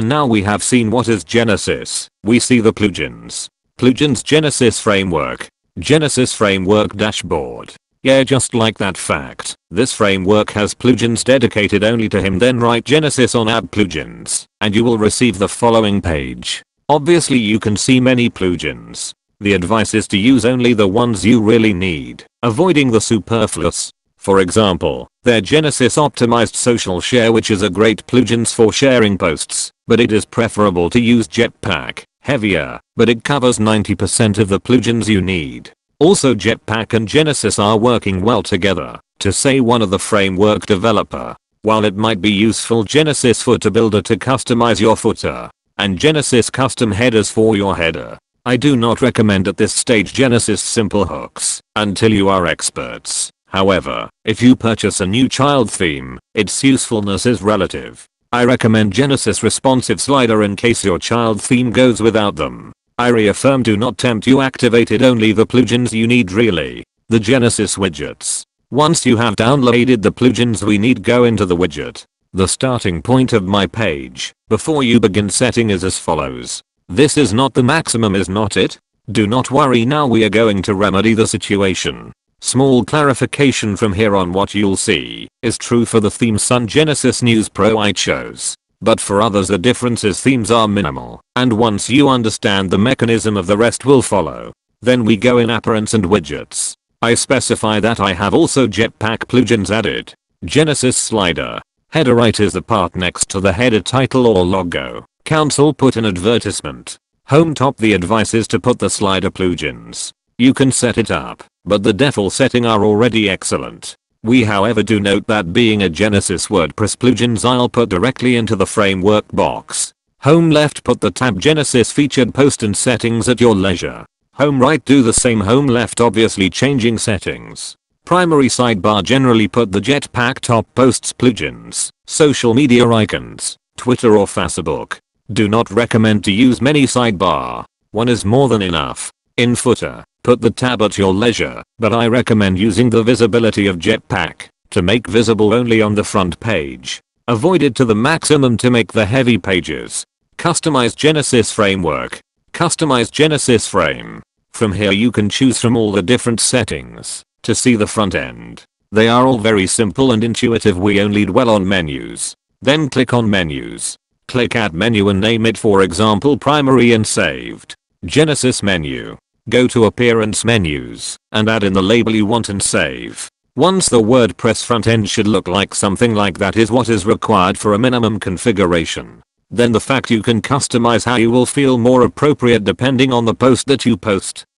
And now we have seen what is Genesis, we see the plugins. Plugins Genesis framework. Genesis framework dashboard. Yeah, just like that fact. This framework has plugins dedicated only to him. Then write Genesis on add plugins and you will receive the following page. Obviously you can see many plugins. The advice is to use only the ones you really need, avoiding the superfluous. For example, their Genesis optimized social share, which is a great plugins for sharing posts, but it is preferable to use Jetpack, heavier, but it covers 90% of the plugins you need. Also Jetpack and Genesis are working well together, to say one of the framework developer. While it might be useful Genesis footer builder to customize your footer, and Genesis custom headers for your header, I do not recommend at this stage Genesis simple hooks until you are experts. However, if you purchase a new child theme, its usefulness is relative. I recommend Genesis responsive slider in case your child theme goes without them. I reaffirm, do not tempt you, activated only the plugins you need really. The Genesis widgets. Once you have downloaded the plugins we need, go into the widget. The starting point of my page, before you begin setting, is as follows. This is not the maximum, is not it? Do not worry, now we are going to remedy the situation. Small clarification from here on: what you'll see is true for the theme Sun Genesis News Pro I chose. But for others the differences themes are minimal, and once you understand the mechanism of the rest will follow. Then we go in appearance and widgets. I specify that I have also Jetpack plugins added. Genesis slider. Header right is the part next to the header title or logo. Council put an advertisement. Home top, the advice is to put the slider plugins. You can set it up, but the default setting are already excellent. We however do note that being a Genesis WordPress plugins, I'll put directly into the framework box. Home left, put the tab Genesis featured post and settings at your leisure. Home right, do the same. Home left, obviously changing settings. Primary sidebar, generally put the Jetpack top posts plugins, social media icons, Twitter or Facebook. Do not recommend to use many sidebar. One is more than enough. In footer, put the tab at your leisure, but I recommend using the visibility of Jetpack to make visible only on the front page. Avoid it to the maximum to make the heavy pages. Customize Genesis framework. Customize Genesis frame. From here you can choose from all the different settings to see the front end. They are all very simple and intuitive. We only dwell on menus. Then click on menus. Click add menu and name it, for example, primary, and saved. Genesis menu. Go to appearance menus and add in the label you want and save. Once the WordPress front end should look like something like that is what is required for a minimum configuration. Then the fact you can customize how you will feel more appropriate depending on the post that you post.